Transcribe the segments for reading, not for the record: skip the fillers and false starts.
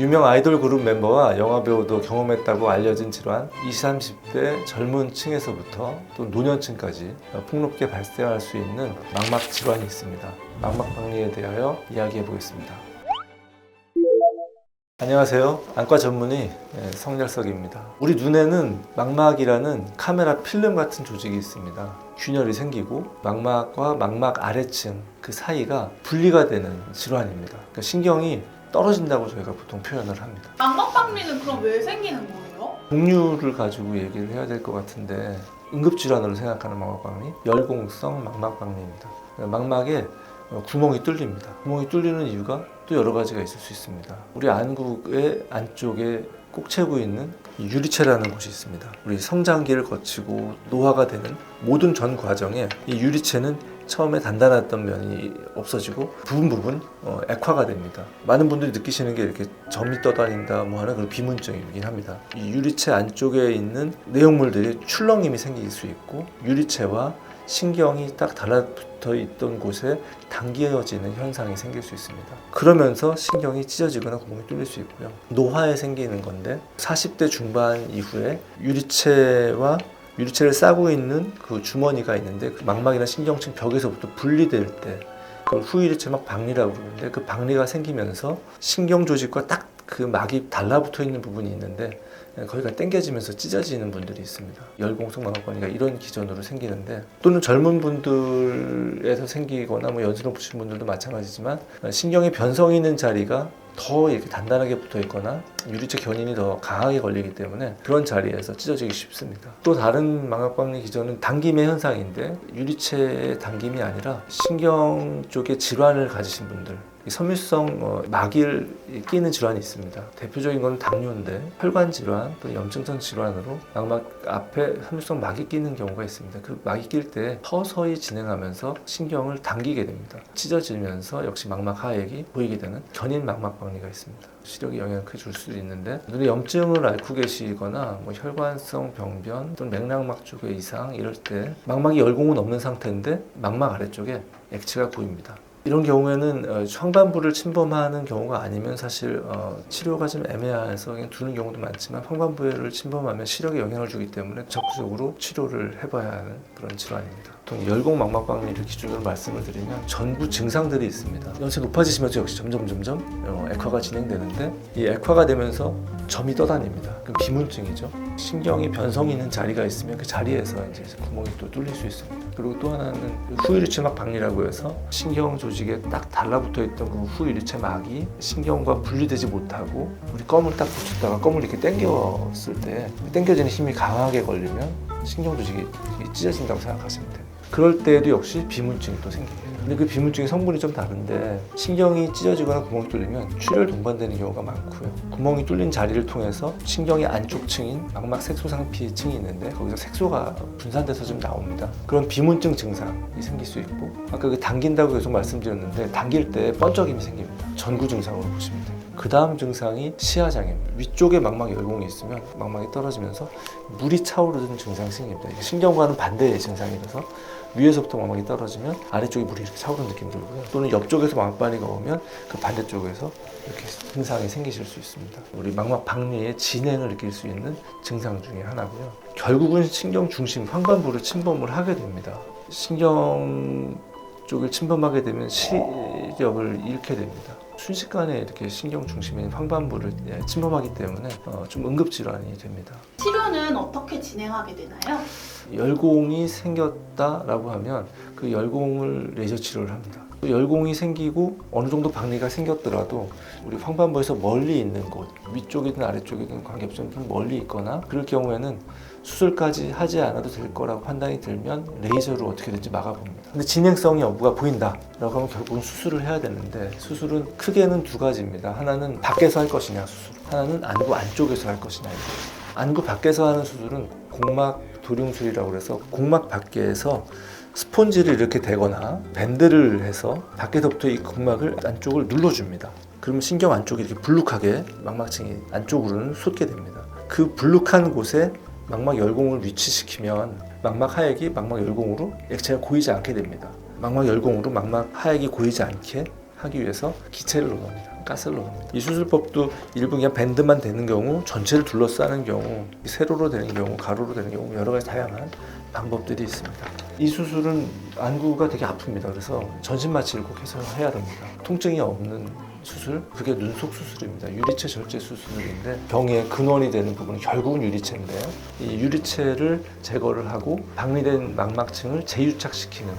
유명 아이돌 그룹 멤버와 영화배우도 경험했다고 알려진 질환, 20, 30대 젊은 층에서부터 또 노년층까지 폭넓게 발생할 수 있는 망막 질환이 있습니다. 망막박리에 대하여 이야기해 보겠습니다. 안녕하세요. 안과 전문의 성렬석입니다. 우리 눈에는 망막이라는 카메라 필름 같은 조직이 있습니다. 균열이 생기고 망막과 망막 아래층 그 사이가 분리가 되는 질환입니다. 그러니까 신경이 떨어진다고 저희가 보통 표현을 합니다. 망막박리는 그럼 왜 생기는 거예요? 종류를 가지고 얘기를 해야 될 것 같은데 응급질환으로 생각하는 망막박리, 열공성 망막박리입니다. 망막에 구멍이 뚫립니다. 구멍이 뚫리는 이유가 또 여러 가지가 있을 수 있습니다. 우리 안구의 안쪽에 꼭 채우고 있는 유리체라는 곳이 있습니다. 우리 성장기를 거치고 노화가 되는 모든 전 과정에 이 유리체는 처음에 단단했던 면이 없어지고 부분 액화가 됩니다. 많은 분들이 느끼시는 게 이렇게 점이 떠다닌다 뭐 하는 그런 비문증이긴 합니다. 이 유리체 안쪽에 있는 내용물들이 출렁임이 생길 수 있고 유리체와 신경이 딱 달라붙어 있던 곳에 당겨지는 현상이 생길 수 있습니다. 그러면서 신경이 찢어지거나 구멍이 뚫릴 수 있고요. 노화에 생기는 건데 40대 중반 이후에 유리체를 싸고 있는 그 주머니가 있는데 그 망막이나 신경층 벽에서부터 분리될 때 그걸 후유리체막 박리라고 부르는데 그 박리가 생기면서 신경 조직과 딱 그 막이 달라붙어 있는 부분이 있는데 거기가 당겨지면서 찢어지는 분들이 있습니다. 열공성 망막박리가 이런 기전으로 생기는데 또는 젊은 분들에서 생기거나 뭐 연세로 보신 분들도 마찬가지지만 신경의 변성이 있는 자리가 더 이렇게 단단하게 붙어 있거나 유리체 견인이 더 강하게 걸리기 때문에 그런 자리에서 찢어지기 쉽습니다. 또 다른 망막박리 기전은 당김의 현상인데 유리체의 당김이 아니라 신경 쪽에 질환을 가지신 분들 섬유성 막을 끼는 질환이 있습니다. 대표적인 건 당뇨인데 혈관 질환 또는 염증성 질환으로 망막 앞에 섬유성 막이 끼는 경우가 있습니다. 그 막이 낄 때 서서히 진행하면서 신경을 당기게 됩니다. 찢어지면서 역시 망막 하액이 보이게 되는 견인 망막박리가 있습니다. 시력에 영향을 크게 줄 수도 있는데 눈에 염증을 앓고 계시거나 뭐 혈관성 병변 또는 맥락막 쪽의 이상 이럴 때 망막이 열공은 없는 상태인데 망막 아래쪽에 액체가 보입니다. 이런 경우에는 황반부를 침범하는 경우가 아니면 사실 치료가 좀 애매해서 그냥 두는 경우도 많지만 황반부를 침범하면 시력에 영향을 주기 때문에 적극적으로 치료를 해봐야 하는 그런 질환입니다. 보통 열공 망막박리를 기준으로 말씀을 드리면 전구 증상들이 있습니다. 연세 높아지시면서 역시 점점 액화가 진행되는데 이 액화가 되면서 점이 떠다닙니다. 그 비문증이죠. 신경이 변성이 있는 자리가 있으면 그 자리에서 이제 구멍이 또 뚫릴 수 있습니다. 그리고 또 하나는 후유리체막 박리라고 해서 신경 조직에 딱 달라붙어 있던 그 후유리체막이 신경과 분리되지 못하고 우리 껌을 딱 붙였다가 껌을 이렇게 당겼을 때 당겨지는 힘이 강하게 걸리면 신경 조직이 찢어진다고 생각하시면 돼요. 그럴 때에도 역시 비문증이 또 생깁니다. 근데 그 비문증의 성분이 좀 다른데 신경이 찢어지거나 구멍이 뚫리면 출혈 동반되는 경우가 많고요. 구멍이 뚫린 자리를 통해서 신경의 안쪽 층인 망막 색소상피 층이 있는데 거기서 색소가 분산돼서 좀 나옵니다. 그런 비문증 증상이 생길 수 있고 아까 그 당긴다고 계속 말씀드렸는데 당길 때 번쩍임이 생깁니다. 전구 증상으로 보시면 돼요. 그 다음 증상이 시야장애입니다. 위쪽에 망막 열공이 있으면 망막이 떨어지면서 물이 차오르는 증상이 생깁니다. 신경과는 반대의 증상이라서 위에서부터 망막이 떨어지면 아래쪽에 물이 이렇게 차오르는 느낌이 들고요. 또는 옆쪽에서 망막박리가 오면 그 반대쪽에서 이렇게 증상이 생기실 수 있습니다. 우리 망막박리의 진행을 느낄 수 있는 증상 중에 하나고요. 결국은 신경 중심, 황반부를 침범을 하게 됩니다. 신경 쪽을 침범하게 되면 시력을 잃게 됩니다. 순식간에 이렇게 신경 중심인 황반부를 침범하기 때문에 좀 응급질환이 됩니다. 치료는 어떻게 진행하게 되나요? 열공이 생겼다라고 하면 그 열공을 레이저 치료를 합니다. 열공이 생기고 어느 정도 박리가 생겼더라도 우리 황반부에서 멀리 있는 곳, 위쪽이든 아래쪽이든 관계없이 좀 멀리 있거나 그럴 경우에는 수술까지 하지 않아도 될 거라고 판단이 들면 레이저로 어떻게든지 막아봅니다. 근데 진행성이 여부가 보인다라고 하면 결국은 수술을 해야 되는데 수술은 크게는 두 가지입니다. 하나는 밖에서 할 것이냐 수술, 하나는 안구 안쪽에서 할 것이냐. 안구 밖에서 하는 수술은 공막 도룡술이라고 해서 공막 밖에서 스폰지를 이렇게 대거나 밴드를 해서 밖에서부터 이 공막을 안쪽을 눌러줍니다. 그러면 신경 안쪽이 이렇게 불룩하게 망막층이 안쪽으로는 솟게 됩니다. 그 불룩한 곳에 망막 열공을 위치시키면 망막 하액이 망막 열공으로 액체가 고이지 않게 됩니다. 망막 열공으로 망막 하액이 고이지 않게 하기 위해서 기체를 넣습니다. 가스를 넣습니다. 이 수술법도 일부 그냥 밴드만 되는 경우, 전체를 둘러싸는 경우, 세로로 되는 경우, 가로로 되는 경우 여러 가지 다양한 방법들이 있습니다. 이 수술은 안구가 되게 아픕니다. 그래서 전신 마취를 꼭 해서 해야 됩니다. 통증이 없는 수술, 그게 눈속 수술입니다. 유리체 절제 수술인데 병의 근원이 되는 부분은 결국은 유리체인데요. 이 유리체를 제거를 하고 박리된 망막층을 재유착시키는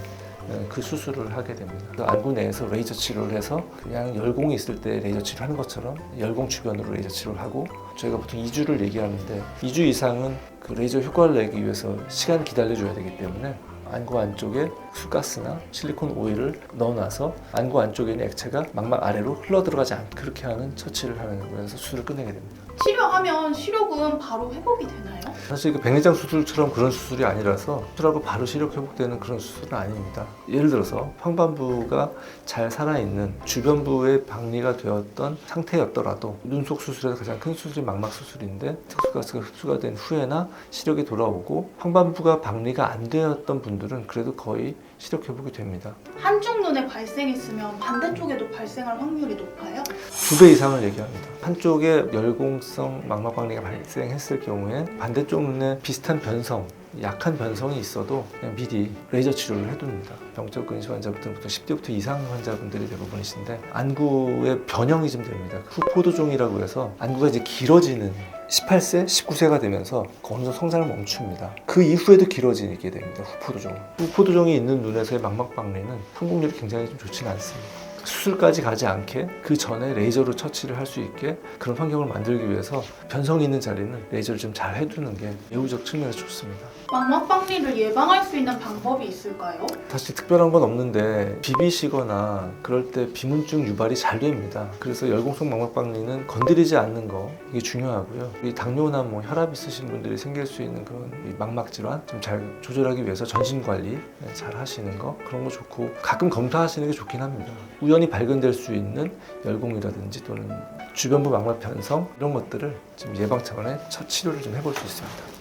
그 수술을 하게 됩니다. 그 안구 내에서 레이저 치료를 해서 그냥 열공이 있을 때 레이저 치료를 하는 것처럼 열공 주변으로 레이저 치료를 하고, 저희가 보통 2주를 얘기하는데 2주 이상은 그 레이저 효과를 내기 위해서 시간 기다려줘야 되기 때문에 안구 안쪽에 수가스나 실리콘 오일을 넣어놔서 안구 안쪽에 있는 액체가 망막 아래로 흘러들어가지 않게 그렇게 하는 처치를 하는 거에서 수술을 끝내게 됩니다. 치료하면 시력은 바로 회복이 되나요? 사실 백내장 수술처럼 그런 수술이 아니라서 수술하고 바로 시력 회복되는 그런 수술은 아닙니다. 예를 들어서 황반부가 잘 살아있는 주변부에 박리가 되었던 상태였더라도 눈속 수술에서 가장 큰 수술이 망막 수술인데 특수가스가 흡수가 된 후에나 시력이 돌아오고 황반부가 박리가 안 되었던 분들은 그래도 거의 시력 회복이 됩니다. 한쪽 눈에 발생했으면 반대쪽에도 발생할 확률이 높아요? 2배 이상을 얘기합니다. 한쪽에 열공성 망막 박리가 발생했을 경우에 반대쪽 눈에 비슷한 변성, 약한 변성이 있어도 그냥 미리 레이저 치료를 해둡니다. 병적 근시 환자분들은 보통 10대부터 이상 환자분들이 대부분이신데 안구의 변형이 좀 됩니다. 후포도종이라고 해서 안구가 이제 길어지는 18세, 19세가 되면서 어느 정도 성장을 멈춥니다. 그 이후에도 길어지게 됩니다. 후포도종. 후포도종이 있는 눈에서의 망막 박리는 항복률이 굉장히 좀 좋지는 않습니다. 수술까지 가지 않게 그 전에 레이저로 처치를 할 수 있게 그런 환경을 만들기 위해서 변성이 있는 자리는 레이저를 좀 잘 해두는 게 예후적 측면에서 좋습니다. 망막 박리를 예방할 수 있는 방법이 있을까요? 사실 특별한 건 없는데 비비시거나 그럴 때 비문증 유발이 잘 됩니다. 그래서 열공성 망막 박리는 건드리지 않는 거 이게 중요하고요. 이 당뇨나 뭐 혈압 있으신 분들이 생길 수 있는 그런 이 망막 질환 좀 잘 조절하기 위해서 전신 관리 잘 하시는 거 그런 거 좋고, 가끔 검사하시는 게 좋긴 합니다. 우연히 발견될 수 있는 열공이라든지 또는 주변부 망막 변성 이런 것들을 좀 예방 차원의 첫 치료를 좀 해볼 수 있습니다.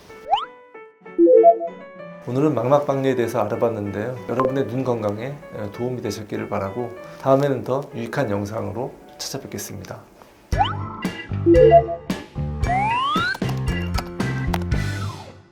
오늘은 망막 박리에 대해서 알아봤는데요. 여러분의 눈 건강에 도움이 되셨기를 바라고 다음에는 더 유익한 영상으로 찾아뵙겠습니다.